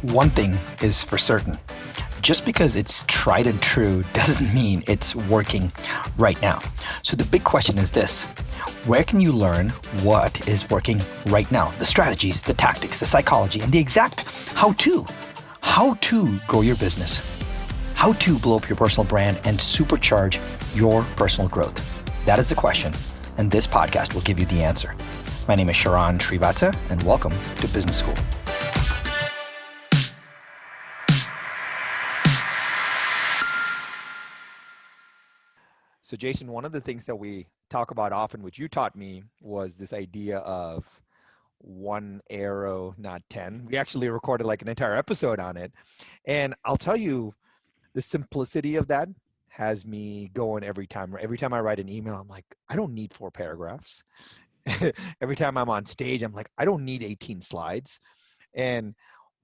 One thing is for certain. Just because it's tried and true doesn't mean it's working right now. So the big question is this: where can you learn what is working right now? The strategies, the tactics, the psychology, and the exact how-to. How to grow your business. How to blow up your personal brand and supercharge your personal growth. That is the question, and this podcast will give you the answer. My name is Sharran Srivatsaa, and welcome to Business School. So Jason, one of the things that we talk about often, which you taught me, was this idea of one arrow, not 10. We actually recorded like an entire episode on it. And I'll tell you, the simplicity of that has me going every time. Every time I write an email, I'm like, I don't need 4 paragraphs. Every time I'm on stage, I'm like, I don't need 18 slides. And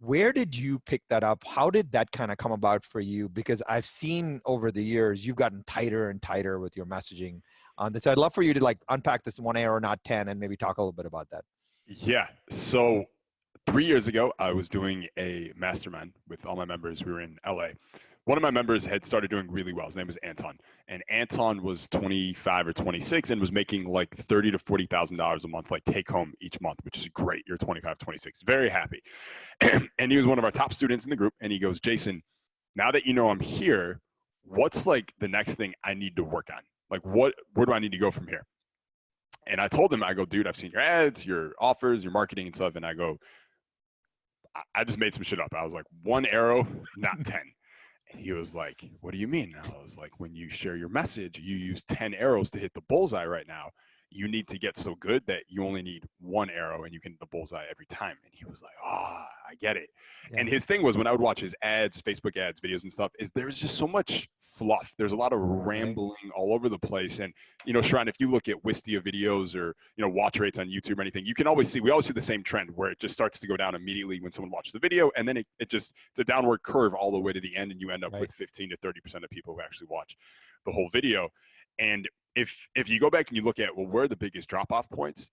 where did you pick that up? How did that kind of come about for you? Because I've seen over the years, you've gotten tighter and tighter with your messaging on this. So I'd love for you to like unpack this one arrow, not 10, and maybe talk a little bit about that. Yeah. So 3 years ago, I was doing a mastermind with all my members. We were in LA. One of my members had started doing really well. His name was Anton. And Anton was 25 or 26 and was making like $30,000 to $40,000 a month, like take home each month, which is great. You're 25, 26, very happy. And he was one of our top students in the group. And he goes, Jason, now that you know I'm here, what's like the next thing I need to work on? Like where do I need to go from here? And I told him, I go, dude, I've seen your ads, your offers, your marketing and stuff. And I go, I just made some shit up. I was like, one arrow, not 10. And he was like, what do you mean? And I was like, when you share your message, you use 10 arrows to hit the bullseye right now. You need to get so good that you only need one arrow and you can hit the bullseye every time. And he was like, I get it. Yeah. And his thing was, when I would watch his ads, Facebook ads, videos and stuff, is there's just so much fluff. There's a lot of rambling all over the place. And, Sharran, if you look at Wistia videos or, watch rates on YouTube or anything, you can always see, we always see the same trend where it just starts to go down immediately when someone watches the video. And then it's a downward curve all the way to the end. And you end up with 15 to 30% of people who actually watch the whole video. And if you go back and you look at, well, where are the biggest drop-off points?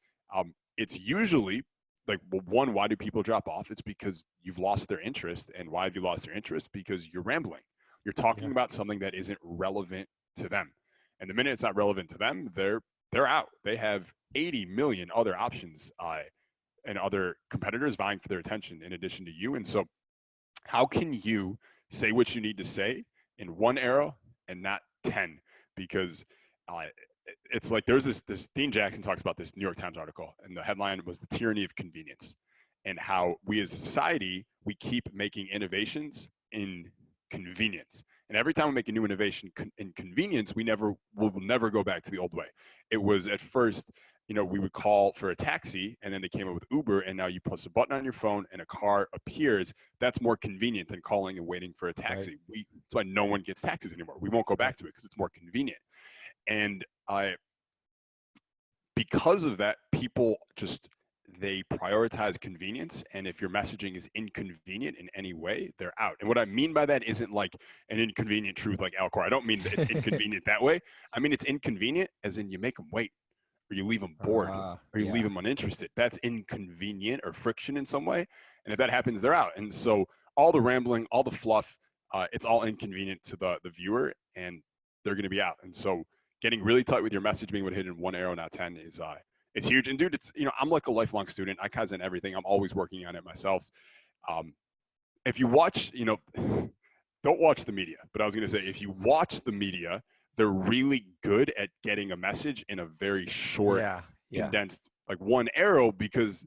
It's usually like, well, one, why do people drop off? It's because you've lost their interest. And why have you lost their interest? Because you're rambling. You're talking about something that isn't relevant to them. And the minute it's not relevant to them, they're out. They have 80 million other options and other competitors vying for their attention in addition to you. And so how can you say what you need to say in one arrow and not 10? Because it's like there's this Dean Jackson talks about this New York Times article, and the headline was The Tyranny of Convenience, and how we as a society, we keep making innovations in convenience. And every time we make a new innovation in convenience, we'll never go back to the old way. It was at first, we would call for a taxi, and then they came up with Uber, and now you press a button on your phone and a car appears. That's more convenient than calling and waiting for a taxi. Right. That's why no one gets taxis anymore. We won't go back to it because it's more convenient. And because of that, people they prioritize convenience. And if your messaging is inconvenient in any way, they're out. And what I mean by that isn't like an inconvenient truth like Alcor. I don't mean that it's inconvenient that way. I mean, it's inconvenient as in you make them wait, or you leave them bored, or you leave them uninterested. That's inconvenient or friction in some way. And if that happens, they're out. And so all the rambling, all the fluff, it's all inconvenient to the viewer, and they're going to be out. And so getting really tight with your message, being able to hit in one arrow, not 10, is it's huge. And dude, it's, I'm like a lifelong student. I kaizen everything. I'm always working on it myself. If you watch, don't watch the media, but I was going to say, if you watch the media, they're really good at getting a message in a very short, condensed, like one arrow, because,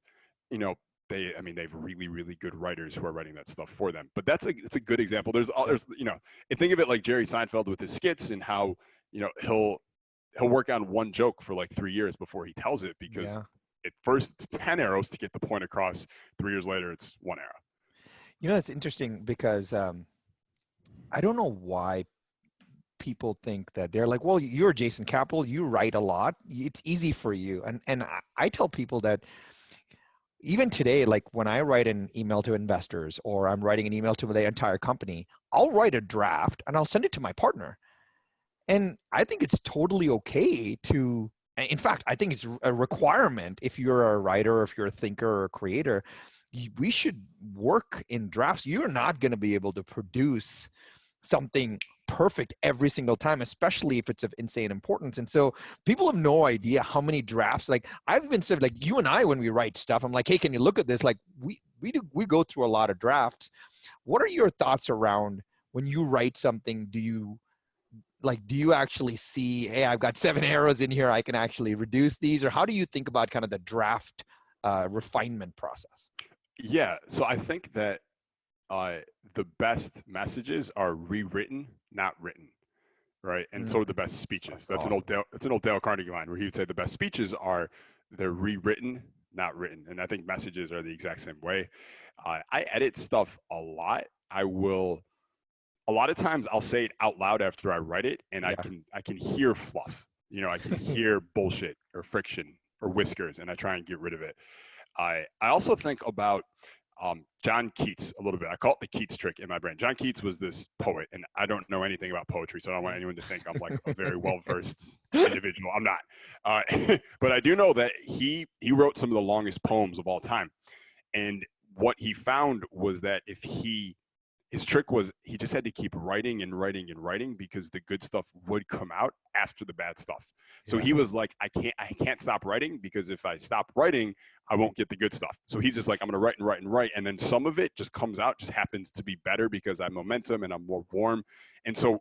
they have really, really good writers who are writing that stuff for them. But it's a good example. There's, and think of it like Jerry Seinfeld with his skits, and how, he'll work on one joke for like 3 years before he tells it, because at first it's 10 arrows to get the point across. 3 years later, it's one arrow. It's interesting because I don't know why people think that they're like, well, you're Jason Capital, you write a lot, it's easy for you. And I tell people that even today, like when I write an email to investors, or I'm writing an email to the entire company, I'll write a draft and I'll send it to my partner. And I think it's totally okay to, in fact, I think it's a requirement if you're a writer, if you're a thinker or a creator, we should work in drafts. You're not going to be able to produce something perfect every single time, especially if it's of insane importance. And so people have no idea how many drafts, like I've even said, like you and I, when we write stuff, I'm like, hey, can you look at this? Like we go through a lot of drafts. What are your thoughts around when you write something? Do you actually see, hey, I've got 7 arrows in here, I can actually reduce these? Or how do you think about kind of the draft refinement process? Yeah, so I think that the best messages are rewritten, not written, right? And so are the best speeches. That's awesome. That's an old Dale Carnegie line where he would say the best speeches are they're rewritten, not written. And I think messages are the exact same way. I edit stuff a lot. A lot of times I'll say it out loud after I write it, and Yeah. I can hear fluff. You know, I can hear bullshit or friction or whiskers, and I try and get rid of it. I also think about John Keats a little bit. I call it the Keats trick in my brain. John Keats was this poet, and I don't know anything about poetry, so I don't want anyone to think I'm like a very well-versed individual. I'm not. But I do know that he wrote some of the longest poems of all time. And what he found was that his trick was he just had to keep writing and writing and writing because the good stuff would come out after the bad stuff. So he was like, I can't stop writing because if I stop writing, I won't get the good stuff. So he's just like, I'm going to write and write and write. And then some of it just comes out, just happens to be better because I have momentum and I'm more warm. And so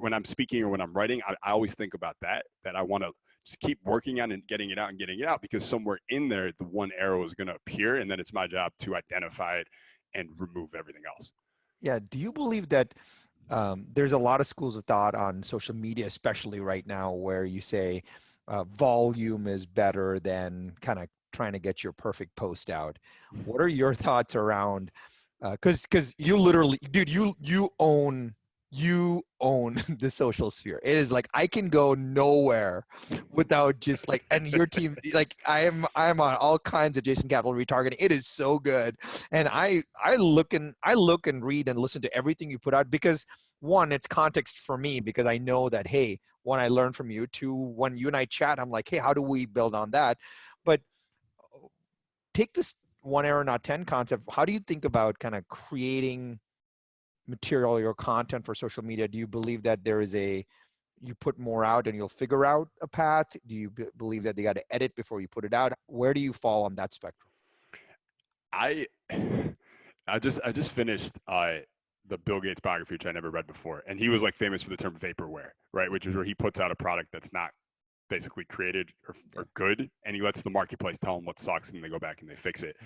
when I'm speaking or when I'm writing, I always think about that I want to just keep working on and getting it out because somewhere in there, the one arrow is going to appear. And then it's my job to identify it and remove everything else. Yeah. Do you believe that there's a lot of schools of thought on social media, especially right now, where you say volume is better than kind of trying to get your perfect post out? What are your thoughts around? Because you literally, dude, you own the social sphere. It is like I can go nowhere without just like, and your team, like I'm on all kinds of Jason Capital retargeting. It is so good, and I look and read and listen to everything you put out because one, it's context for me because I know that, hey, one, I learned from you. Two, when you and I chat, I'm like, hey, how do we build on that? But take this 1 arrow not 10 concept. How do you think about kind of creating material or content for social media? Do you believe that you put more out and you'll figure out a path? Do you believe that they got to edit before you put it out? Where do you fall on that spectrum? I I just finished the Bill Gates biography, which I never read before, and he was like famous for the term vaporware, right? Which is where he puts out a product that's not basically created or good, and he lets the marketplace tell him what sucks, and they go back and they fix it.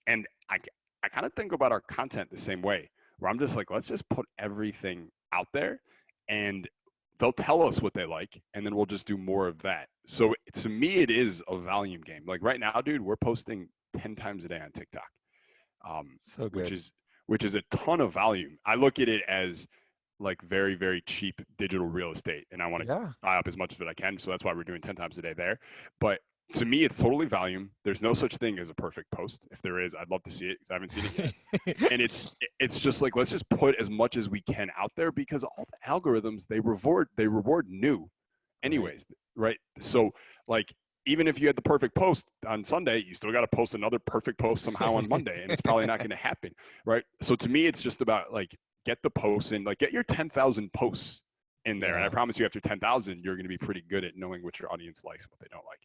And I kind of think about our content the same way, where I'm just like, let's just put everything out there, and they'll tell us what they like, and then we'll just do more of that. So to me, it is a volume game. Like right now, dude, we're posting 10 times a day on TikTok, So which good. is a ton of volume. I look at it as like very, very cheap digital real estate, and I want to Yeah. buy up as much of it I can. So that's why we're doing 10 times a day there. But to me, it's totally volume. There's no such thing as a perfect post. If there is, I'd love to see it because I haven't seen it yet. And it's just like let's just put as much as we can out there because all the algorithms they reward new Right. anyways, right? So like even if you had the perfect post on Sunday, you still got to post another perfect post somehow on Monday, and it's probably not going to happen, right? So to me, it's just about like get the posts in, like get your 10,000 posts in there, and I Yeah. promise you, after 10,000, you're going to be pretty good at knowing what your audience likes and what they don't like.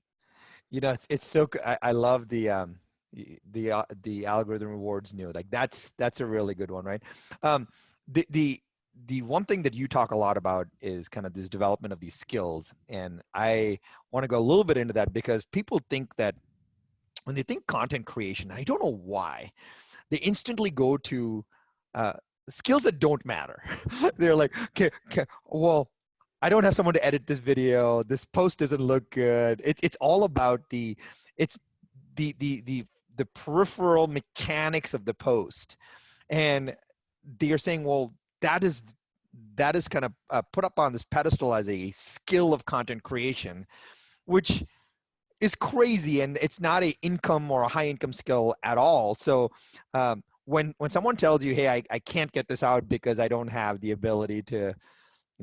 You know, it's so I love the algorithm rewards new. Like that's a really good one, right? Um, the one thing that you talk a lot about is kind of this development of these skills, and I want to go a little bit into that because people think that when they think content creation, I don't know why they instantly go to uh, skills that don't matter. They're like, okay, well, I don't have someone to edit this video. This post doesn't look good. It's all about it's the peripheral mechanics of the post, and they're saying, well, that is that is kind of put up on this pedestal as a skill of content creation, which is crazy, and it's not a income or a high income skill at all. So when someone tells you, hey, I can't get this out because I don't have the ability to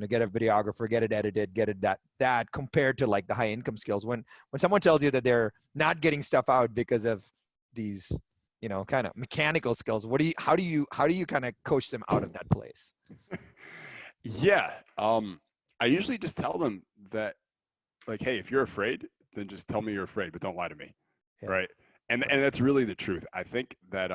get a videographer, get it edited, get it that compared to like the high income skills, when someone tells you that they're not getting stuff out because of these kind of mechanical skills. How do you kind of coach them out of that place? Yeah. I usually just tell them that, like, hey, if you're afraid, then just tell me you're afraid, but don't lie to me. Yeah. Right. And Right. that's really the truth. I think that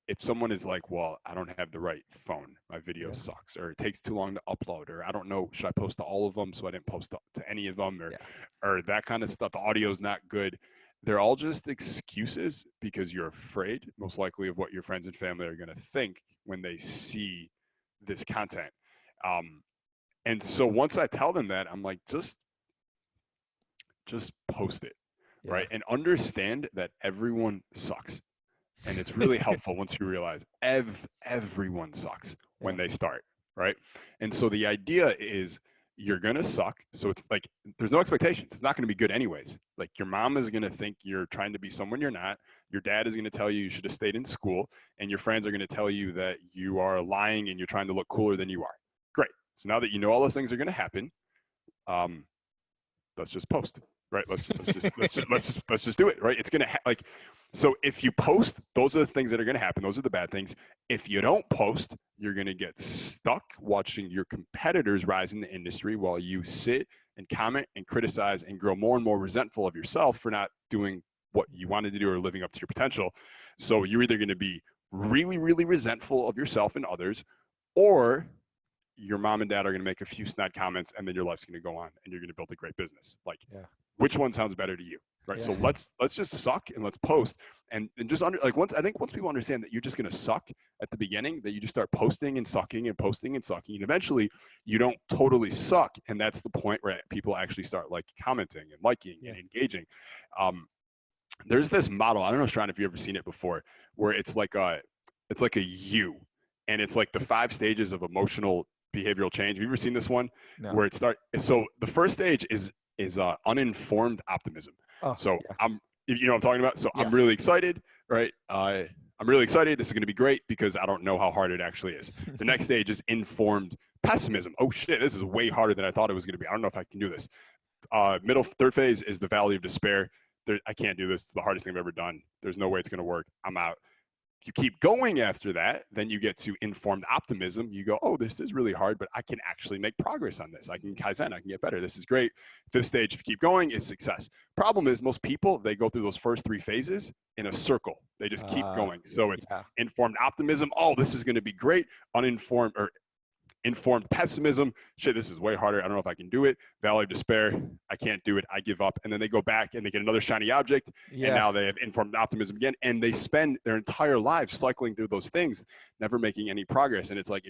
if someone is like, well, I don't have the right phone, my video Yeah. sucks, or it takes too long to upload, or I don't know, should I post to all of them? So I didn't post to any of them, Yeah. or that kind of stuff. The audio is not good. They're all just excuses because you're afraid, most likely, of what your friends and family are going to think when they see this content. And so once I tell them that, I'm like, just post it, Yeah. right? And understand that everyone sucks. And it's really helpful once you realize everyone sucks when Yeah. they start, right? And so the idea is you're going to suck. So it's like there's no expectations. It's not going to be good anyways. Like your mom is going to think you're trying to be someone you're not. Your dad is going to tell you should have stayed in school. And your friends are going to tell you that you are lying and you're trying to look cooler than you are. Great. So now that you know all those things are going to happen, let's just post, right? Let's just do it, right? It's gonna like, so if you post, those are the things that are gonna happen. Those are the bad things. If you don't post, you're gonna get stuck watching your competitors rise in the industry while you sit and comment and criticize and grow more and more resentful of yourself for not doing what you wanted to do or living up to your potential. So you're either gonna be really, really resentful of yourself and others, or your mom and dad are going to make a few snide comments and then your life's going to go on and you're going to build a great business. Like, Yeah. which one sounds better to you? Right. Yeah. So let's just suck and let's post and just once people understand that you're just going to suck at the beginning, that you just start posting and sucking and posting and sucking. And eventually you don't totally suck. And that's the point where people actually start like commenting and liking and engaging. There's this model. I don't know, Sharran, if you've ever seen it before, where it's like a U, and it's like the 5 stages of emotional behavioral change. Have you ever seen this one? No. Where it starts? So the first stage is uninformed optimism. Oh, So yeah. you know what I'm talking about. So I'm Yes. really excited, right? I'm really excited. This is going to be great because I don't know how hard it actually is. The next stage is informed pessimism. Oh shit, this is way harder than I thought it was going to be. I don't know if I can do this. Third phase is the valley of despair. I can't do this. It's the hardest thing I've ever done. There's no way it's going to work. I'm out. If you keep going after that, then you get to informed optimism. You go, oh, this is really hard, but I can actually make progress on this. I can Kaizen, I can get better. This is great. Fifth stage, if you keep going, is success. Problem is, most people, they go through those first 3 phases in a circle. They just keep going. So it's informed optimism. Oh, this is going to be great. Uninformed or informed pessimism. Shit, this is way harder. I don't know if I can do it. Valley of despair. I can't do it. I give up. And then they go back and they get another shiny object. And now they have informed optimism again. And they spend their entire lives cycling through those things, never making any progress. And it's like,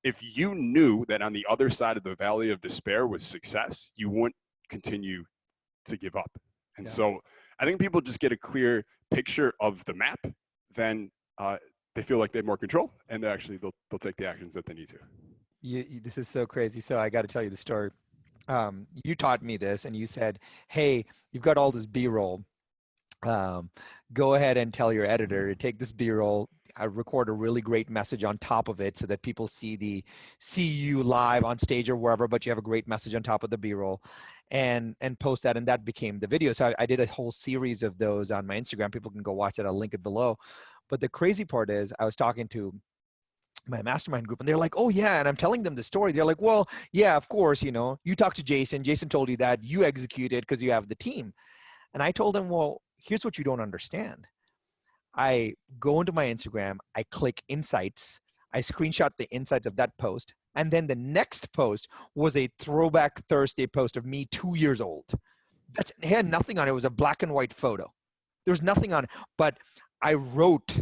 if you knew that on the other side of the valley of despair was success, you wouldn't continue to give up. And so I think people just get a clear picture of the map, then they feel like they have more control, and they'll take the actions that they need to. This is so crazy. So I got to tell you the story. You taught me this, and you said, "Hey, you've got all this B-roll. Go ahead and tell your editor to take this B-roll, record a really great message on top of it, so that people see you live on stage or wherever, but you have a great message on top of the B-roll, and post that." And that became the video. So I did a whole series of those on my Instagram. People can go watch it. I'll link it below. But the crazy part is, I was talking to my mastermind group, and they're like, "Oh yeah," and I'm telling them the story. They're like, "Well, yeah, of course, you talked to Jason. Jason told you that. You executed because you have the team." And I told them, "Well, here's what you don't understand. I go into my Instagram, I click insights, I screenshot the insights of that post, and then the next post was a throwback Thursday post of me 2 years old. It had nothing on it. It was a black and white photo. There was nothing on it, but I wrote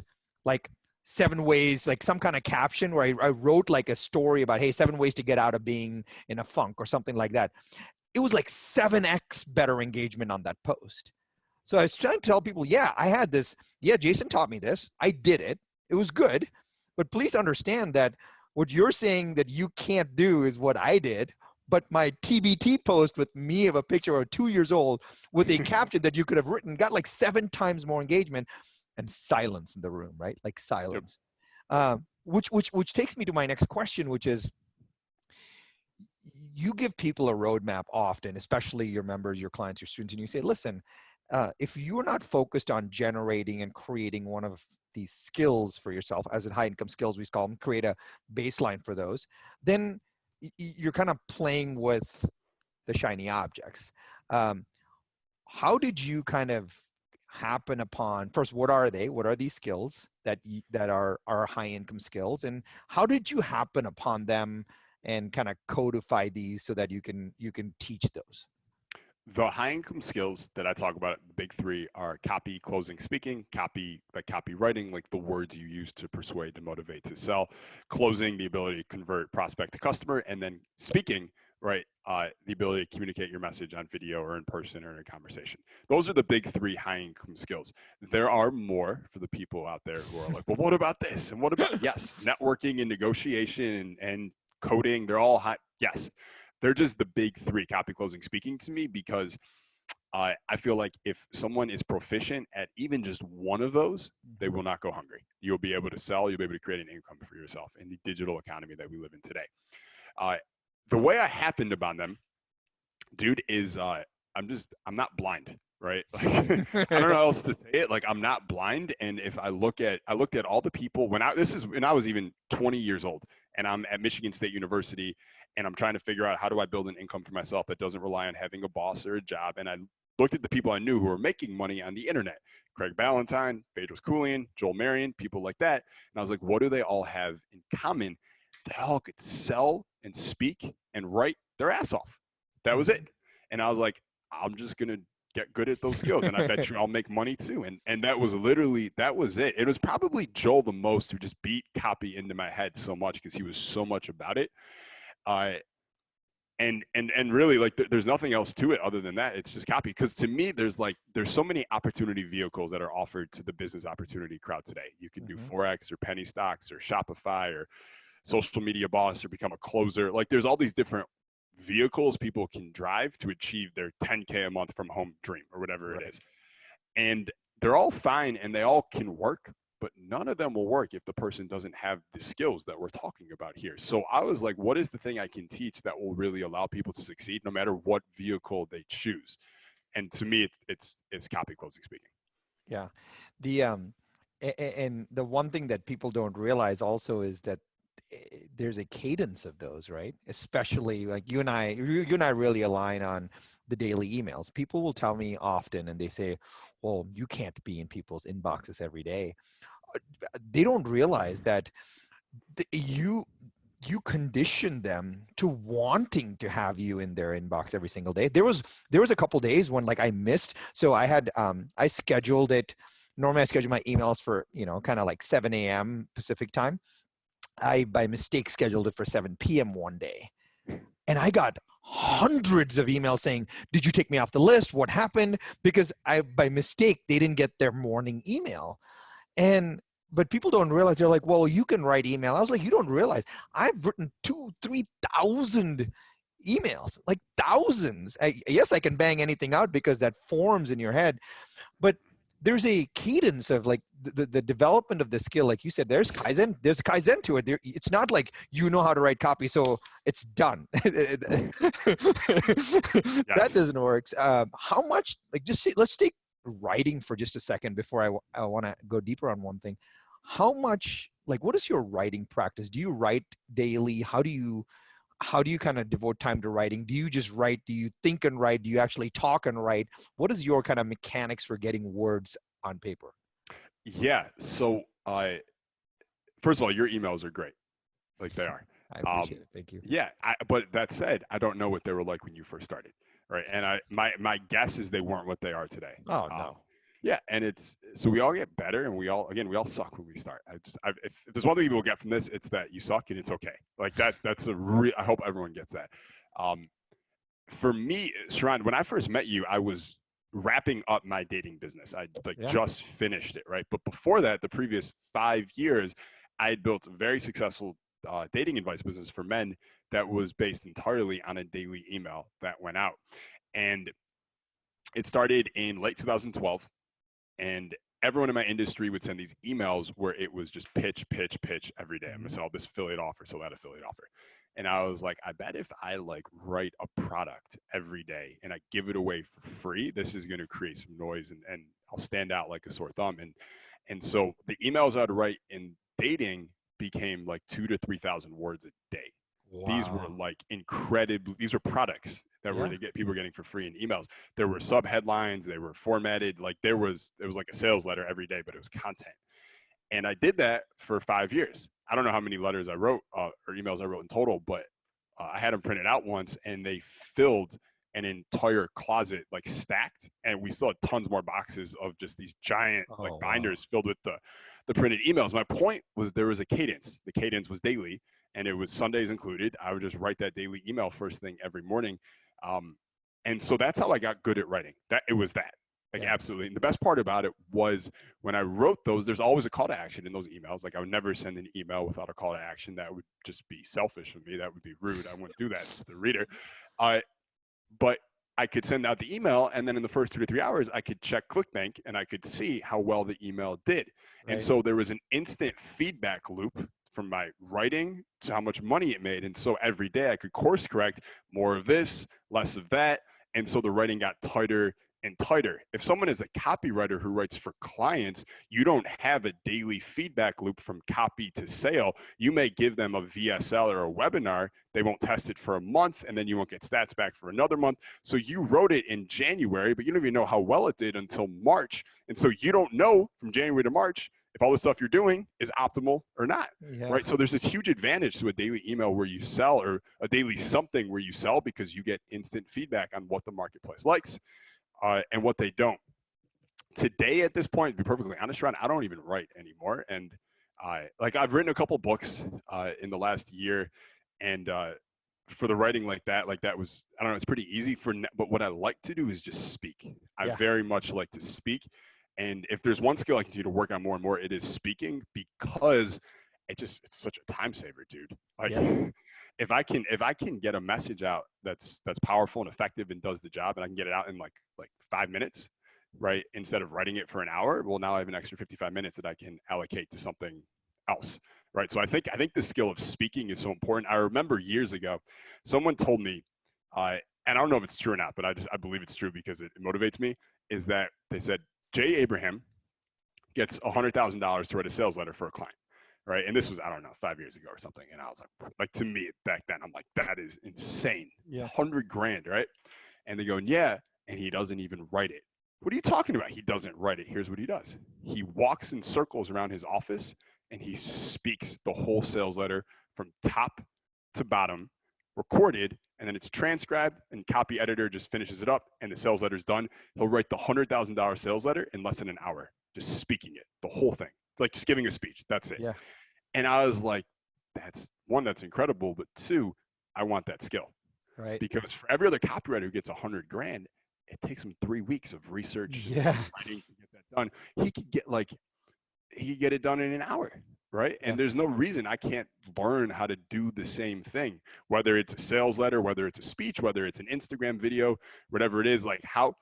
like 7 ways, like some kind of caption where I wrote like a story about, hey, 7 ways to get out of being in a funk or something like that. It was like 7x better engagement on that post. So I was trying to tell people, yeah, I had this. Yeah, Jason taught me this. I did it. It was good. But please understand that what you're saying that you can't do is what I did. But my TBT post with me of a picture of 2 years old with a caption that you could have written got like 7 times more engagement, and silence in the room, right? Like silence. Yep. Which takes me to my next question, which is, you give people a roadmap often, especially your members, your clients, your students, and you say, listen, if you're not focused on generating and creating one of these skills for yourself, as in high income skills, we call them, create a baseline for those, then you're kind of playing with the shiny objects. Um, how did you kind of happen upon, first, what are they? What are these skills that that are high income skills? And how did you happen upon them and kind of codify these so that you can teach those? The high income skills that I talk about, the big three, are copy, closing, speaking, copy, like copywriting, like the words you use to persuade, to motivate, to sell, closing, the ability to convert prospect to customer, and then speaking, right, the ability to communicate your message on video or in person or in a conversation. Those are the big three high income skills. There are more for the people out there who are like, well, what about this? And what about, yes, networking and negotiation and coding, they're all high, yes. They're just the big three, copy, closing, speaking, to me, because I feel like if someone is proficient at even just one of those, they will not go hungry. You'll be able to sell, you'll be able to create an income for yourself in the digital economy that we live in today. The way I happened upon them, dude, is I'm not blind, right? Like, I don't know how else to say it. Like, I'm not blind. And if I looked at all the people when I was even 20 years old, and I'm at Michigan State University, and I'm trying to figure out how do I build an income for myself that doesn't rely on having a boss or a job. And I looked at the people I knew who were making money on the internet: Craig Ballantyne, Bedros Keuilian, Joel Marion, people like that. And I was like, what do they all have in common? They all could sell and speak and write their ass off. That was it. And I was like, I'm just going to get good at those skills, and I bet you I'll make money too. And that was it. It was probably Joel the most, who just beat copy into my head so much because he was so much about it. And really, like, there's nothing else to it other than that. It's just copy. Because to me, there's so many opportunity vehicles that are offered to the business opportunity crowd today. You can do Forex or penny stocks or Shopify or social media boss or become a closer. Like, there's all these different vehicles people can drive to achieve their 10K a month from home dream or whatever it is. And they're all fine and they all can work, but none of them will work if the person doesn't have the skills that we're talking about here. So I was like, what is the thing I can teach that will really allow people to succeed no matter what vehicle they choose? And to me, it's copy, closing, speaking. Yeah. The and the one thing that people don't realize also is that there's a cadence of those, right? Especially like you and I really align on the daily emails. People will tell me often, and they say, well, you can't be in people's inboxes every day. They don't realize that you condition them to wanting to have you in their inbox every single day. There was a couple days when, like, I missed. So I had I scheduled it. Normally I schedule my emails for, kind of like 7 a.m. Pacific time. I, by mistake, scheduled it for 7 p.m. one day. And I got hundreds of emails saying, did you take me off the list? What happened? Because by mistake, they didn't get their morning email. But people don't realize. They're like, well, you can write email. I was like, you don't realize I've written 2,000-3,000 emails, like thousands. Yes, I can bang anything out because that forms in your head. But there's a cadence of, like, the development of the skill. Like you said, there's Kaizen to it. It's not like you know how to write copy, so it's done. Yes. That doesn't work. How much, like, let's take writing for just a second before I want to go deeper on one thing. How much, like, what is your writing practice? Do you write daily? How do you kind of devote time to writing? Do you just write? Do you think and write? Do you actually talk and write? What is your kind of mechanics for getting words on paper? Yeah. So first of all, your emails are great. Like, they are. I appreciate it. Thank you. Yeah. But that said, I don't know what they were like when you first started. Right. And my guess is they weren't what they are today. Oh, no. Yeah. And so we all get better, and we all suck when we start. If there's one thing people get from this, it's that you suck and it's okay. Like, that's I hope everyone gets that. For me, Sharran, when I first met you, I was wrapping up my dating business. I just finished it. Right. But before that, the previous 5 years, I had built a very successful dating advice business for men that was based entirely on a daily email that went out. And it started in late 2012. And everyone in my industry would send these emails where it was just pitch every day. I'm going to sell this affiliate offer, sell that affiliate offer. And I was like, I bet if I like write a product every day and I give it away for free, this is going to create some noise and I'll stand out like a sore thumb. And so the emails I'd write in dating became like 2,000 to 3,000 words a day. These were Wow. like incredible. These are products that were Yeah. they get people getting for free in emails. There were sub headlines. They were formatted. Like it was like a sales letter every day, but it was content. And I did that for 5 years. I don't know how many letters I wrote or emails I wrote in total, but I had them printed out once, and they filled an entire closet, like stacked. And we still had tons more boxes of just these giant like Oh, wow. binders filled with the printed emails. My point was there was a cadence. The cadence was daily, and it was Sundays included. I would just write that daily email first thing every morning. And so that's how I got good at writing. That it was that. Like Yeah. absolutely. And the best part about it was when I wrote those, there's always a call to action in those emails. Like I would never send an email without a call to action. That would just be selfish of me. That would be rude. I wouldn't do that to the reader. Uh, but I could send out the email, and then in the first 2 to 3 hours, I could check ClickBank and I could see how well the email did. And Right. so there was an instant feedback loop from my writing to how much money it made. And so every day I could course correct more of this, less of that. And so the writing got tighter and tighter. If someone is a copywriter who writes for clients, you don't have a daily feedback loop from copy to sale. You may give them a VSL or a webinar. They won't test it for a month, and then you won't get stats back for another month. So you wrote it in January, but you don't even know how well it did until March. And so you don't know from January to March if all the stuff you're doing is optimal or not, Yeah. right? So there's this huge advantage to a daily email where you sell, or a daily something where you sell, because you get instant feedback on what the marketplace likes and what they don't. Today, at this point, to be perfectly honest, Ron, I don't even write anymore. And I've written a couple books in the last year, and for the writing like that was, I don't know, it's pretty easy but what I like to do is just speak. I Yeah. very much like to speak. And if there's one skill I continue to work on more and more, it is speaking, because it's such a time saver, dude. Like Yeah. if I can get a message out that's powerful and effective and does the job, and I can get it out in like 5 minutes, right? Instead of writing it for an hour, well, now I have an extra 55 minutes that I can allocate to something else, right? So I think the skill of speaking is so important. I remember years ago, someone told me, and I don't know if it's true or not, but I believe it's true because it motivates me. Is that they said Jay Abraham gets $100,000 to write a sales letter for a client, right? And this was, I don't know, 5 years ago or something. And I was like to me back then, I'm like, that is insane. Yeah. 100 grand, right? And they go, yeah, and he doesn't even write it. What are you talking about? He doesn't write it. Here's what he does. He walks in circles around his office and he speaks the whole sales letter from top to bottom, recorded, and then it's transcribed, and copy editor just finishes it up, and the sales letter's done. He'll write the $100,000 sales letter in less than an hour, just speaking it, the whole thing. It's like just giving a speech. That's it. Yeah. And I was like, that's incredible, but two, I want that skill. Right. Because for every other copywriter who gets 100 grand, it takes him 3 weeks of research and Yeah. writing to get that done. He could get it done in an hour, right? Yeah. And there's no reason I can't learn how to do the same thing, whether it's a sales letter, whether it's a speech, whether it's an Instagram video, whatever it is. Like how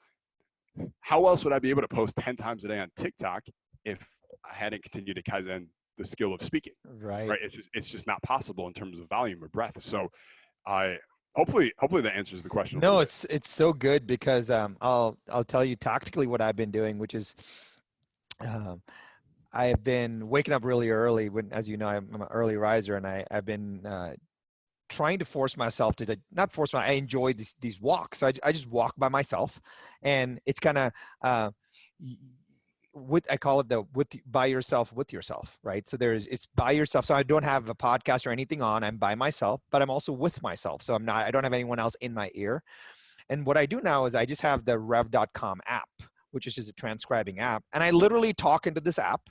else would I be able to post 10 times a day on TikTok if I hadn't continued to kaizen the skill of speaking, Right. right? It's just not possible in terms of volume or breadth. So I hopefully that answers the question a little No, bit. it's so good because I'll tell you tactically what I've been doing, which is um, I have been waking up really early. When, as you know, I'm an early riser, and I've been trying to force myself to not force my. I enjoy these walks. I just walk by myself, and it's kind of with, I call it the by yourself with yourself, right? So it's by yourself. So I don't have a podcast or anything on. I'm by myself, but I'm also with myself. So I don't have anyone else in my ear. And what I do now is I just have the rev.com app, which is just a transcribing app. And I literally talk into this app.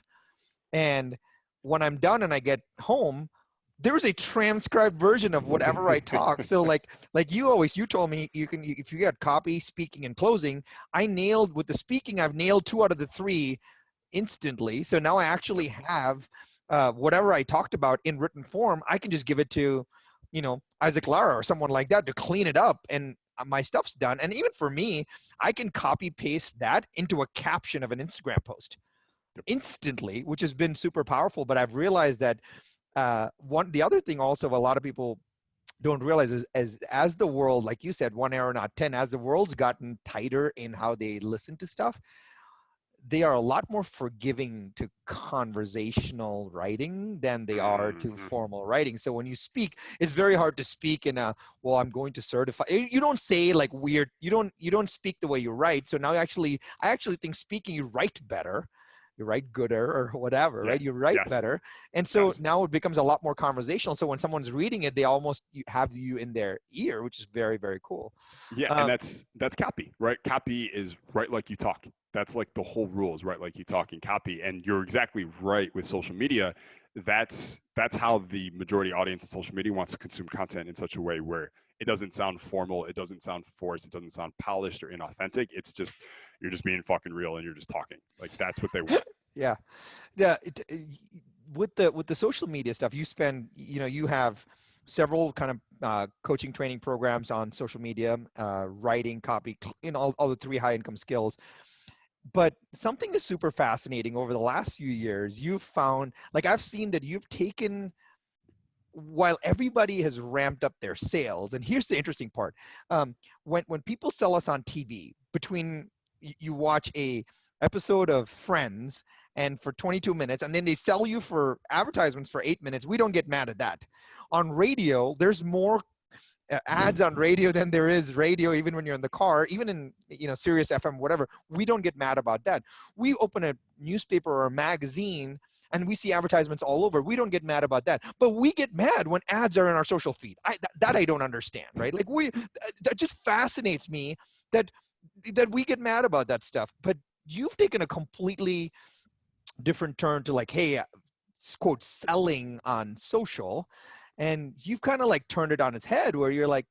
And when I'm done and I get home, there's a transcribed version of whatever I talk. So like you told me if you got copy, speaking, and closing, I nailed with the speaking, I've nailed 2 out of the 3 instantly. So now I actually have whatever I talked about in written form. I can just give it to, Isaac Lara or someone like that to clean it up, and my stuff's done. And even for me, I can copy paste that into a caption of an Instagram post instantly, which has been super powerful. But I've realized that the other thing also, a lot of people don't realize is as the world, like you said, 1 hour, not 10, as the world's gotten tighter in how they listen to stuff, they are a lot more forgiving to conversational writing than they are to Hmm. formal writing. So when you speak, it's very hard to speak in a, well, I'm going to certify. You don't say like weird, you don't speak the way you write. So now I actually think speaking, you write better, you write gooder or whatever, Yeah. right? You write Yes. better. And so Yes. now it becomes a lot more conversational. So when someone's reading it, they almost have you in their ear, which is very, very cool. Yeah, and Um, that's copy, right? Copy is write like you talk. That's like the whole rule is write like you talk in copy. And you're exactly right with social media. That's how the majority audience of social media wants to consume content in such a way where it doesn't sound formal, it doesn't sound forced, it doesn't sound polished or inauthentic. It's just you're just being fucking real and you're just talking. Like that's what they want. yeah. Yeah, with the social media stuff, you spend, you have several kind of coaching training programs on social media, writing, copy, all the three high income skills. But something is super fascinating over the last few years. You've found, like I've seen that you've taken, while everybody has ramped up their sales, and here's the interesting part: when people sell us on TV, between you watch a episode of Friends and for 22 minutes, and then they sell you for advertisements for 8 minutes, we don't get mad at that. On radio, there's more ads on radio than there is radio, even when you're in the car, even in Sirius FM, whatever. We don't get mad about that. We open a newspaper or a magazine and we see advertisements all over. We don't get mad about that, but we get mad when ads are in our social feed. That I don't understand, right? Like that just fascinates me that we get mad about that stuff. But you've taken a completely different turn to, like, hey, quote, selling on social, and you've kind of like turned it on its head where you're like,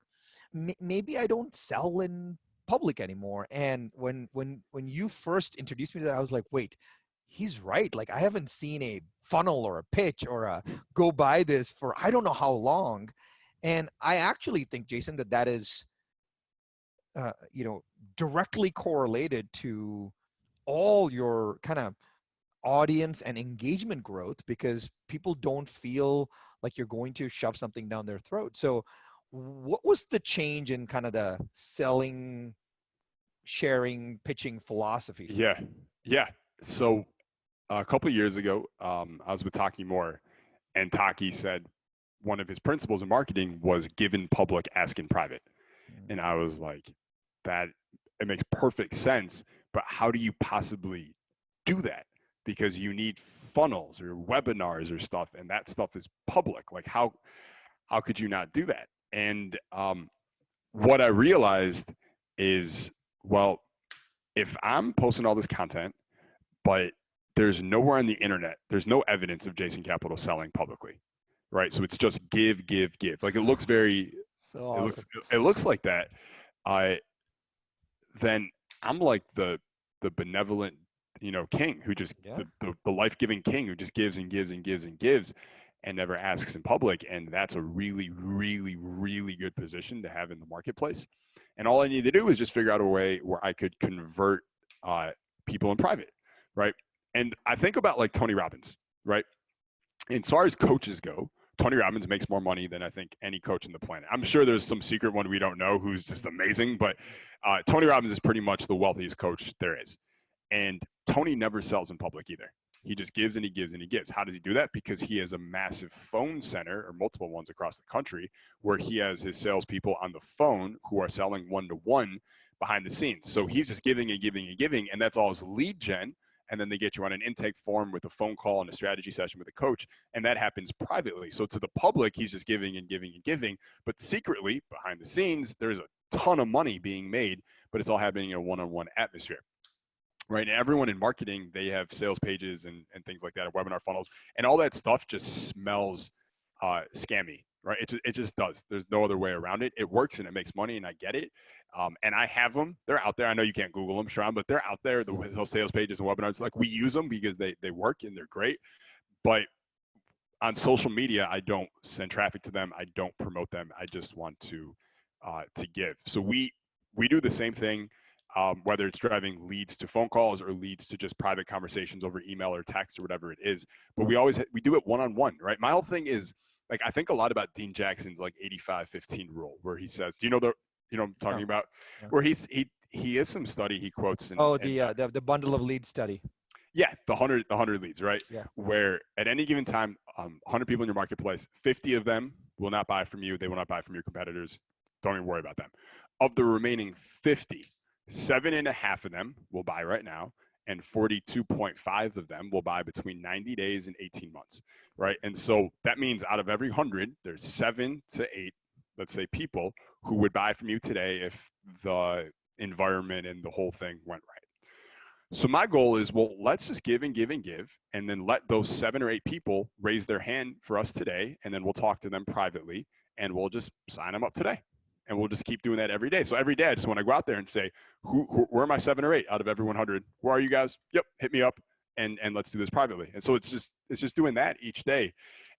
maybe I don't sell in public anymore. And when you first introduced me to that, I was like, wait, he's right. Like I haven't seen a funnel or a pitch or a go buy this for I don't know how long. And I actually think, Jason, that is you know directly correlated to all your kind of audience and engagement growth, because people don't feel like you're going to shove something down their throat. So what was the change in kind of the selling, sharing, pitching philosophy for you? Yeah. Yeah. So a couple of years ago, I was with Taki Moore, and Taki said one of his principles in marketing was give in public, ask in private. And I was like, that it makes perfect sense, but how do you possibly do that? Because you need funnels or webinars or stuff, and that stuff is public. Like how could you not do that? And what I realized is, well, if I'm posting all this content, but there's nowhere on the internet, there's no evidence of Jason Capital selling publicly, right? So it's just give, give, give. Like it looks very, So it looks, awesome. it looks like that. I then I'm like the benevolent, king who just Yeah. the life-giving king who just gives and gives and gives and gives and never asks in public. And that's a really, really, really good position to have in the marketplace. And all I need to do is just figure out a way where I could convert people in private, right? And I think about like Tony Robbins, right? And as far as coaches go, Tony Robbins makes more money than I think any coach on the planet. I'm sure there's some secret one we don't know who's just amazing, but Tony Robbins is pretty much the wealthiest coach there is. And Tony never sells in public either. He just gives and he gives and he gives. How does he do that? Because he has a massive phone center, or multiple ones across the country, where he has his salespeople on the phone who are selling one to one behind the scenes. So he's just giving and giving and giving, and that's all his lead gen. And then they get you on an intake form with a phone call and a strategy session with a coach, and that happens privately. So to the public, he's just giving and giving and giving, but secretly behind the scenes, there's a ton of money being made, but it's all happening in a one-on-one atmosphere. Right. And everyone in marketing, they have sales pages and things like that, webinar funnels, and all that stuff just smells scammy, right? It just does. There's no other way around it. It works and it makes money, and I get it. And I have them. They're out there. I know you can't Google them, Sharran, but they're out there. The sales pages and webinars, like we use them because they work and they're great. But on social media, I don't send traffic to them. I don't promote them. I just want to give. So we do the same thing. Whether it's driving leads to phone calls or leads to just private conversations over email or text or whatever it is, but we do it one-on-one, right? My whole thing is like I think a lot about Dean Jackson's like 85-15 rule, where he says, do you know what I'm talking No. about? No. Where he has some study he quotes Oh, and the bundle of leads study. yeah, the 100 leads, right? Yeah. Where at any given time, 100 people in your marketplace, 50 of them will not buy from you. They will not buy from your competitors. Don't even worry about them. Of the remaining 50, 7.5 of them will buy right now, and 42.5 of them will buy between 90 days and 18 months, right? And so that means out of every 100, there's 7 to 8, let's say, people who would buy from you today if the environment and the whole thing went right. So my goal is, well, let's just give and give and give, and then let those 7 or 8 people raise their hand for us today, and then we'll talk to them privately, and we'll just sign them up today, and we'll just keep doing that every day. So every day, I just want to go out there and say, where are my 7 or 8 out of every 100? Where are you guys? Yep, hit me up, and let's do this privately. And so it's just doing that each day,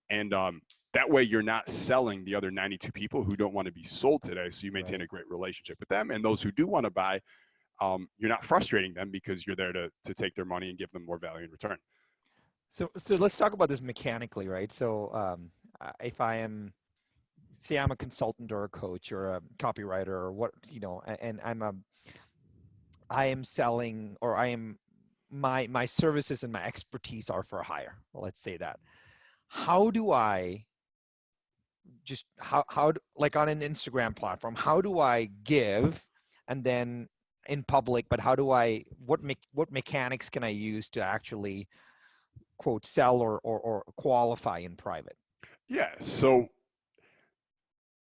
and that way you're not selling the other 92 people who don't want to be sold today. So you maintain a great relationship with them, and those who do want to buy. You're not frustrating them because you're there to take their money and give them more value in return. So let's talk about this mechanically, right? So if I am, say I'm a consultant or a coach or a copywriter or what, and I am selling, or I am, my services and my expertise are for hire. Well, let's say that. How do I just, like on an Instagram platform, how do I give and then in public, but how do what mechanics can I use to actually quote sell or qualify in private? Yeah. So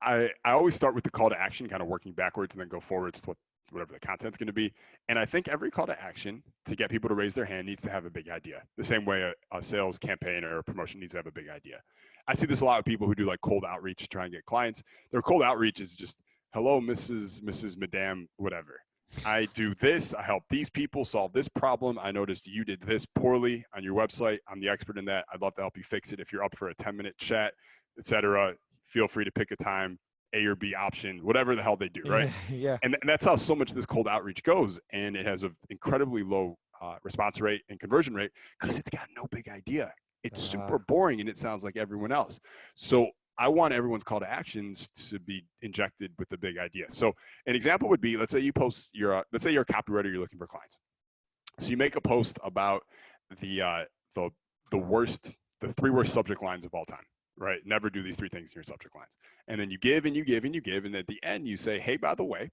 I always start with the call to action, kind of working backwards and then go forwards to whatever the content's going to be. And I think every call to action to get people to raise their hand needs to have a big idea. The same way a sales campaign or a promotion needs to have a big idea. I see this a lot with people who do like cold outreach to try and get clients. Their cold outreach is just, hello, Mrs. Madame, whatever. I do this. I help these people solve this problem. I noticed you did this poorly on your website. I'm the expert in that. I'd love to help you fix it. If you're up for a 10-minute chat, etc., feel free to pick a time, A or B option, whatever the hell they do, right? Yeah. And that's how so much of this cold outreach goes. And it has an incredibly low response rate and conversion rate because it's got no big idea. It's super boring and it sounds like everyone else. So I want everyone's call to actions to be injected with the big idea. So an example would be, let's say you post let's say you're a copywriter, you're looking for clients. So you make a post about the 3 worst subject lines of all time, right? Never do these 3 things in your subject lines. And then you give and you give and you give. And at the end you say, hey, by the way,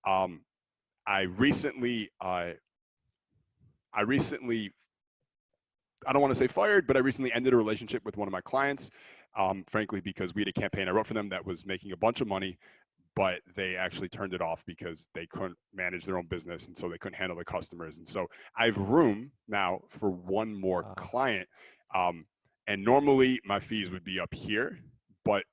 I recently, I don't want to say fired, but I recently ended a relationship with one of my clients, frankly, because we had a campaign I wrote for them that was making a bunch of money, but they actually turned it off because they couldn't manage their own business. And so they couldn't handle the customers. And so I have room now for one more client. And normally my fees would be up here, but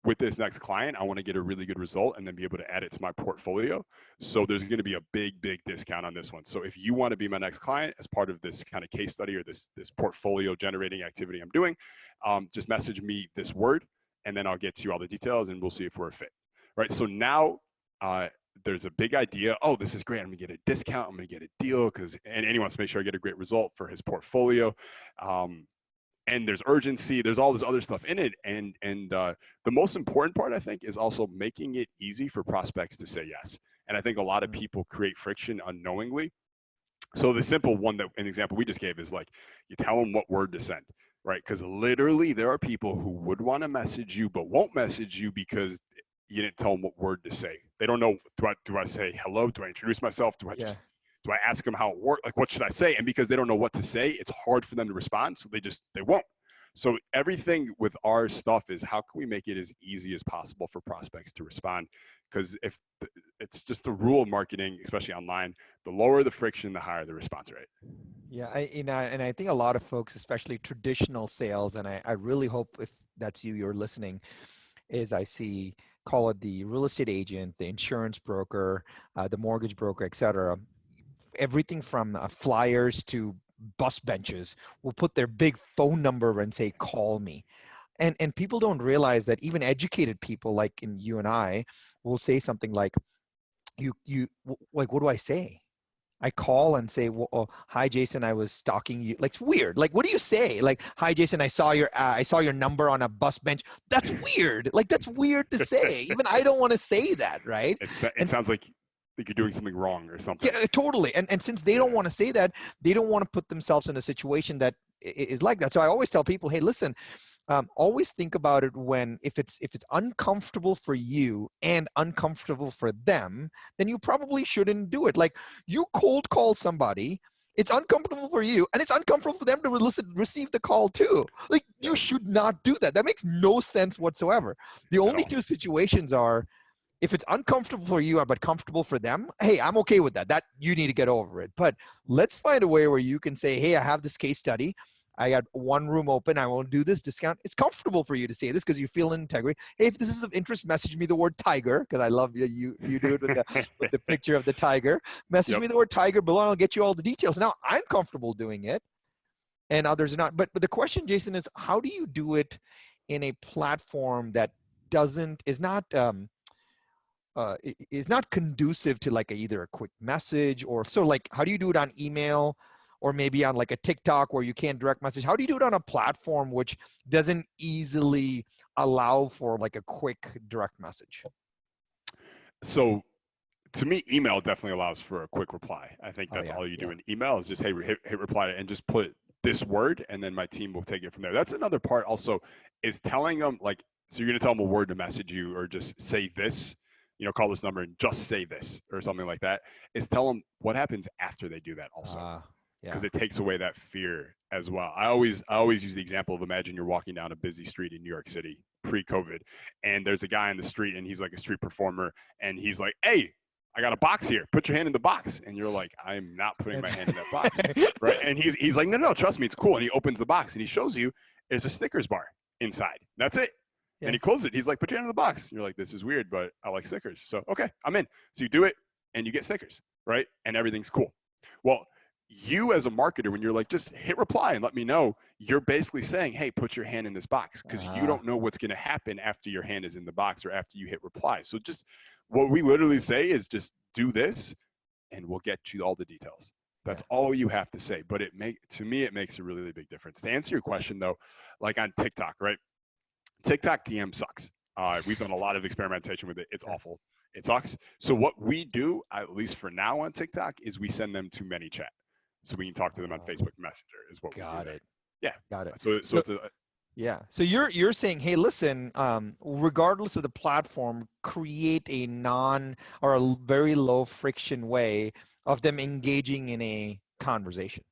with this next client, I want to get a really good result and then be able to add it to my portfolio. So there's going to be a big discount on this one. So if you want to be my next client as part of this kind of case study or this portfolio generating activity I'm doing, just message me this word and then I'll get to you all the details and we'll see if we're a fit. Right. So now there's a big idea. Oh, this is great. I'm going to get a discount. I'm going to get a deal and he wants to make sure I get a great result for his portfolio. And there's urgency, there's all this other stuff in it. And the most important part, I think, is also making it easy for prospects to say yes. And I think a lot of people create friction unknowingly. So the simple one an example we just gave is like, you tell them what word to send, right? Because literally there are people who would want to message you, but won't message you because you didn't tell them what word to say. They don't know, do I say hello? Do I introduce myself? Do I ask them how it works? Like, what should I say? And because they don't know what to say, it's hard for them to respond. So they won't. So everything with our stuff is how can we make it as easy as possible for prospects to respond? Because if it's just the rule of marketing, especially online, the lower the friction, the higher the response rate. Yeah. And I think a lot of folks, especially traditional sales, and I really hope if that's you're listening, is I see, call it the real estate agent, the insurance broker, the mortgage broker, et cetera. Everything from flyers to bus benches will put their big phone number and say, call me. And people don't realize that even educated people like in you and I will say something like, you like, what do I say? I call and say, well, oh, "Hi, Jason, I was stalking you." Like, it's weird. Like, what do you say? Like, "Hi, Jason, I saw your number on a bus bench." That's weird. Like, that's weird to say. Even I don't want to say that, right? It And sounds like you're doing something wrong or something. yeah, totally. And since they don't Yeah. want to say that, they don't want to put themselves in a situation that is like that. So I always tell people, "Hey, listen, always think about it when if it's uncomfortable for you and uncomfortable for them, then you probably shouldn't do it. Like, you cold call somebody, it's uncomfortable for you and it's uncomfortable for them to receive the call too. Like, Yep. you should not do that. That makes no sense whatsoever. The At only all. two situations are if it's uncomfortable for you but comfortable for them. Hey, I'm okay with that. That you need to get over it. But let's find a way where you can say, "Hey, I have this case study. I got one room open. I will do this discount." It's comfortable for you to say this because you feel integrity. "Hey, if this is of interest, message me the word tiger," because I love you do it with the picture of the tiger. Message Yep. me the word tiger below, and I'll get you all the details. Now I'm comfortable doing it, and others are not. But the question, Jason, is how do you do it in a platform that doesn't is not conducive to like either a quick message or so, like, how do you do it on email or maybe on like a TikTok where you can't direct message? How do you do it on a platform which doesn't easily allow for like a quick direct message? So to me, email definitely allows for a quick reply. I think Oh that's yeah, all you do yeah, in email is just, hey, hit reply and just put this word, and then my team will take it from there. That's another part also is telling them, like, so you're going to tell them a word to message you or just say this, call this number and just say this or something like that, is tell them what happens after they do that also. yeah, Because it takes away that fear as well. I always use the example of imagine you're walking down a busy street in New York City pre-COVID, and there's a guy in the street, and he's like a street performer, and he's like, "Hey, I got a box here. Put your hand in the box." And you're like, "I'm not putting my hand in that box." Right? And he's like, "No, trust me, it's cool." And he opens the box and he shows you there's a Snickers bar inside. That's it. And yeah, he closes it. He's like, "Put your hand in the box." And you're like, "This is weird, but I like Snickers." So, okay, I'm in. So you do it and you get Snickers, right? And everything's cool. Well, you as a marketer, when you're like, just hit reply and let me know, you're basically saying, hey, put your hand in this box, because you uh, don't know what's going to happen after your hand is in the box or after you hit reply. So just what we literally say is just do this and we'll get you all the details. yeah, That's all you have to say. But to me, it makes a really, really big difference. To answer your question though, like on TikTok, right? TikTok DM sucks. We've done a lot of experimentation with it. It's yeah. awful. It sucks. So what we do, at least for now on TikTok, is we send them to ManyChat, so we can talk to them on uh, Facebook Messenger. Is what we do Got there. it, Yeah. got it. So So it's a yeah. So you're saying, hey, listen, regardless of the platform, create a non or a very low friction way of them engaging in a conversation.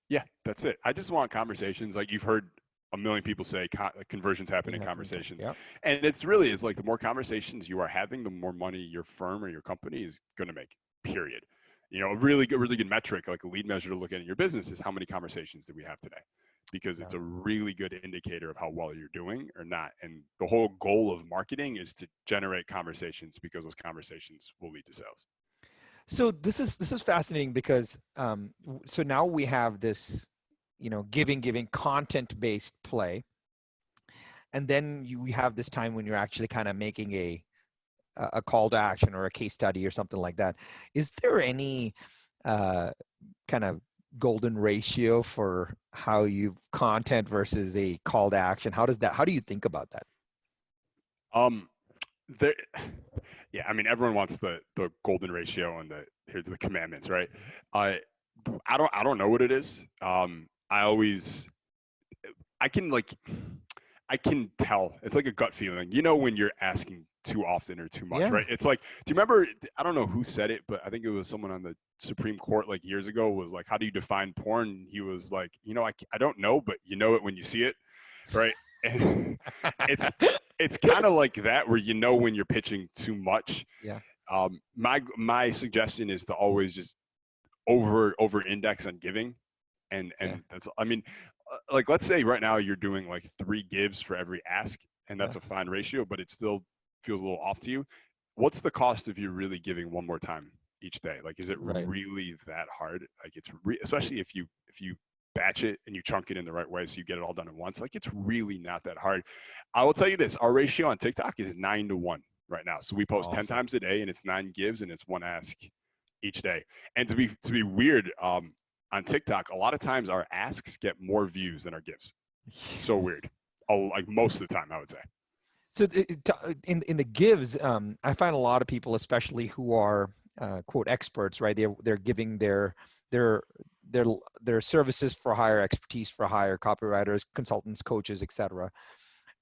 yeah. That's it. I just want conversations. Like you've heard a million people say, conversions happen It in happened. conversations, Yeah. and it's like the more conversations you are having, the more money your firm or your company is going to make. Period. A really good metric, like a lead measure to look at in your business, is how many conversations did we have today, because Yeah. it's a really good indicator of how well you're doing or not. And the whole goal of marketing is to generate conversations, because those conversations will lead to sales. So this is fascinating because so now we have this, giving content based play, and then we have this time when you're actually kind of making a call to action or a case study or something like that. Is there any uh, kind of golden ratio for how you content versus a call to action? How do you think about that? Um, there, yeah, I mean, everyone wants the golden ratio and here's the commandments, right? I I don't know what it is. I always I can like I can tell. It's like a gut feeling. When you're asking too often or too much, Yeah. right? It's like, do you remember? I don't know who said it, but I think it was someone on the Supreme Court like years ago. Was like, how do you define porn? He was like, I don't know, but you know it when you see it, right? And it's it's kind of like that, where when you're pitching too much. Yeah. My suggestion is to always just over index on giving, and Yeah. that's, I mean, like, let's say right now you're doing like 3 gives for every ask, and Yeah. that's a fine ratio, but it still feels a little off to you. What's the cost of you really giving one more time each day? Like, is it Right. really that hard? Like, especially if you batch it and you chunk it in the right way so you get it all done at once. Like, it's really not that hard. I will tell you this: our ratio on TikTok is 9 to 1 right now. So we post 10 Awesome. times a day, and it's 9 gives and it's 1 ask each day. And to be weird, on TikTok, a lot of times our asks get more views than our gives. So weird. Like most of the time, I would say. So in the gives, I find a lot of people, especially who are quote experts, right? They're giving their their services for hire, expertise for hire, copywriters, consultants, coaches, etc.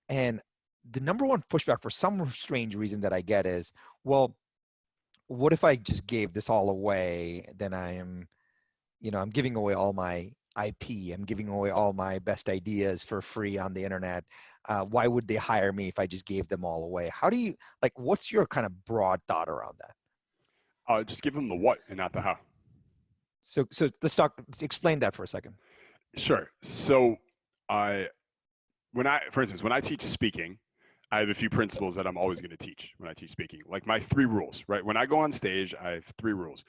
And the number one pushback for some strange reason that I get is, well, what if I just gave this all away? Then I am, I'm giving away all my IP. I'm giving away all my best ideas for free on the internet. Why would they hire me if I just gave them all away? How do you, like, what's your kind of broad thought around that? Just give them the what and not the how. So let's explain that for a second. Sure. So for instance, when I teach speaking, I have a few principles that I'm always going to teach when I teach speaking. Like my 3 rules, right? When I go on stage, I have 3 rules.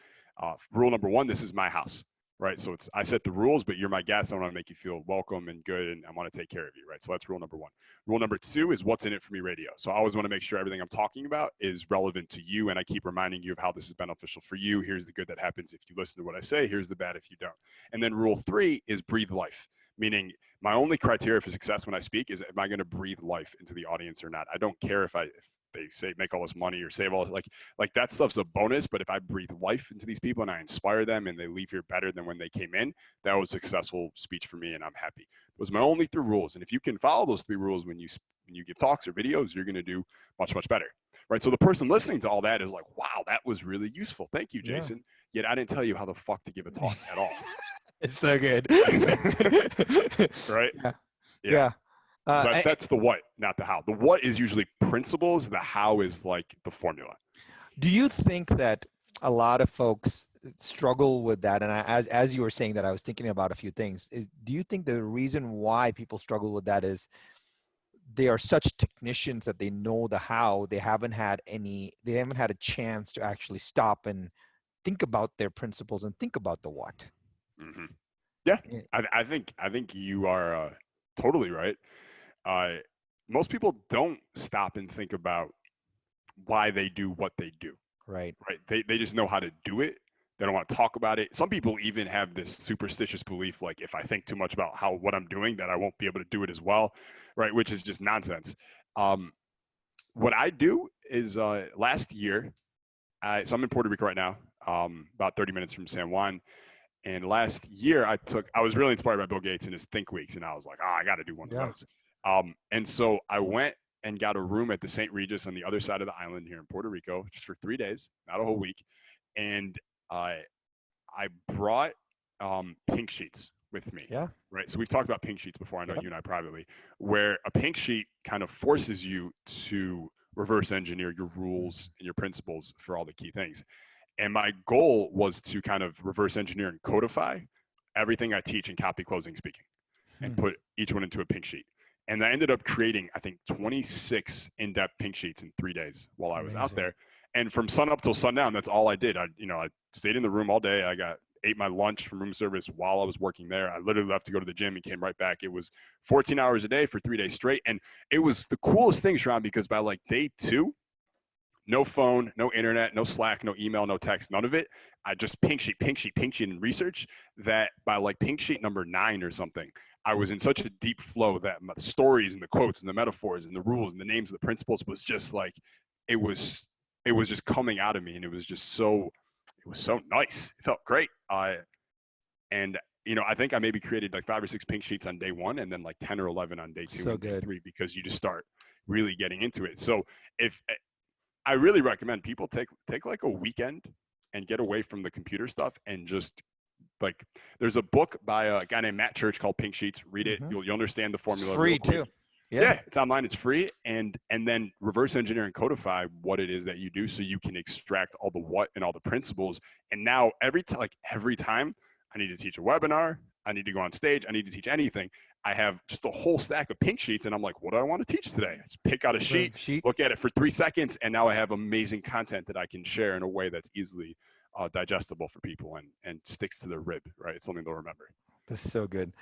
Rule number 1, this is my house, right? So I set the rules, but you're my guest. I want to make you feel welcome and good, and I want to take care of you, right? So that's rule number 1. Rule number 2 is what's in it for me radio. So I always want to make sure everything I'm talking about is relevant to you, and I keep reminding you of how this is beneficial for you. Here's the good that happens if you listen to what I say. Here's the bad if you don't. And then rule 3 is breathe life, meaning my only criteria for success when I speak is, am I going to breathe life into the audience or not? I don't care if they say make all this money or save all, like that stuff's a bonus. But if I breathe life into these people and I inspire them and they leave here better than when they came in, that was a successful speech for me, and I'm happy. Those are my only 3 rules. And if you can follow those 3 rules when you give talks or videos, you're going to do much, much better. Right. So the person listening to all that is like, wow, that was really useful. Thank you, Jason. Yeah. Yet I didn't tell you how the fuck to give a talk at all. It's so good. Right? Yeah. So that's the what, not the how. The what is usually principles. The how is like the formula. Do you think that a lot of folks struggle with that? And as you were saying that, I was thinking about a few things. Do you think the reason why people struggle with that is they are such technicians that they know the how, they haven't had a chance to actually stop and think about their principles and think about the what? Mm-hmm. Yeah, I think you are totally right. Most people don't stop and think about why they do what they do. Right. They just know how to do it. They don't want to talk about it. Some people even have this superstitious belief, like if I think too much about what I'm doing, that I won't be able to do it as well, right? Which is just nonsense. What I do is last year, so I'm in Puerto Rico right now, about 30 minutes from San Juan. And last year, I was really inspired by Bill Gates and his Think Weeks, and I was like, I got to do one of those. And so I went and got a room at the St. Regis on the other side of the island here in Puerto Rico, just for 3 days, not a whole week. And I brought pink sheets with me. Yeah. Right. So we've talked about pink sheets before. I know you and I privately, where a pink sheet kind of forces you to reverse engineer your rules and your principles for all the key things. And my goal was to kind of reverse engineer and codify everything I teach in copy, closing, speaking, and put each one into a pink sheet. And I ended up creating, I think, 26 in-depth pink sheets in 3 days while I was out there. And from sun up till sundown, that's all I did. I stayed in the room all day. I ate my lunch from room service while I was working there. I literally left to go to the gym and came right back. It was 14 hours a day for 3 days straight. And it was the coolest thing, Sharran, because by like day 2, no phone, no internet, no Slack, no email, no text, none of it. I just pink sheet, and research that by like pink sheet number 9 or something, I was in such a deep flow that the stories and the quotes and the metaphors and the rules and the names of the principles was just like, it was just coming out of me. And it was so nice. It felt great. And I think I maybe created like 5 or 6 pink sheets on day 1 and then like 10 or 11 on day 2 and day 3, because you just start really getting into it. So if I really recommend people take like a weekend and get away from the computer stuff and just like, there's a book by a guy named Matt Church called Pink Sheets. Read it. You'll understand the formula. It's free too. Yeah, it's online. It's free. And then reverse engineer and codify what it is that you do, so you can extract all the what and all the principles. And now every time I need to teach a webinar, I need to go on stage, I need to teach anything, I have just a whole stack of pink sheets, and I'm like, what do I want to teach today? Just pick out a sheet, look at it for 3 seconds, and now I have amazing content that I can share in a way that's easily digestible for people and sticks to their rib, right? It's something they'll remember. That's so good.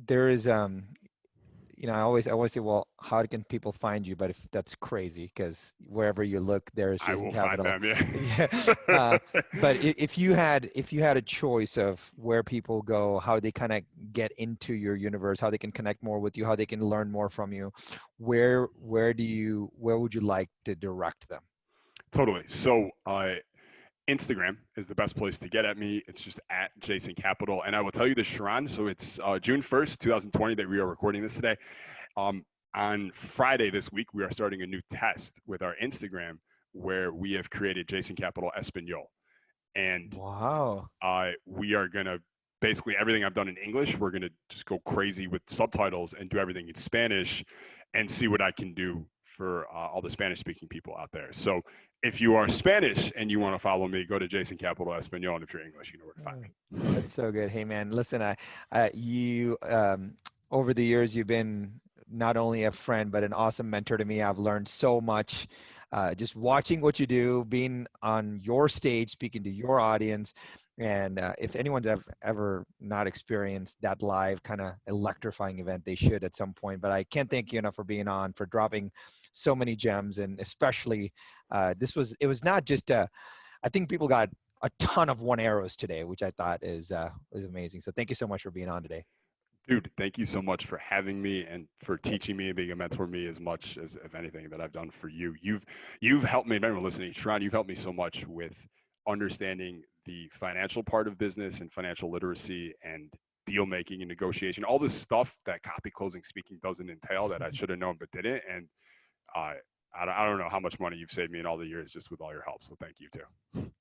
There is, I always say, well, how can people find you? But if that's crazy, because wherever you look, there is I Jason will find Capital. them. Yeah. Yeah. Uh, but if you had a choice of where people go, how they kind of get into your universe, how they can connect more with you, how they can learn more from you, where would you like to direct them? Totally. So Instagram is the best place to get at me. It's just at Jason Capital. And I will tell you this, Sharran. So it's June 1st, 2020 that we are recording this today. Um, on Friday this week, we are starting a new test with our Instagram where we have created Jason Capital Espanol. And Wow. we are going to basically everything I've done in English, we're going to just go crazy with subtitles and do everything in Spanish and see what I can do for all the Spanish speaking people out there. So if you are Spanish and you want to follow me, go to Jason Capital Espanol. And if you're English, you know where to find Uh, me. That's so good. Hey man, listen, you over the years you've been not only a friend but an awesome mentor to me. I've learned so much just watching what you do, being on your stage, speaking to your audience. And if anyone's ever not experienced that live kind of electrifying event, they should at some point. But I can't thank you enough for being on, for dropping so many gems, and especially it was not just a I think people got a ton of one arrows today, which I thought is amazing. So thank you so much for being on today. Dude, thank you so much for having me and for teaching me and being a mentor to me as much as if anything that I've done for you. You've helped me, if anyone listening, Sharran, you've helped me so much with understanding the financial part of business and financial literacy and deal making and negotiation, all this stuff that copy closing speaking doesn't entail that I should have known but didn't. And uh, I don't know how much money you've saved me in all the years just with all your help. So thank you too.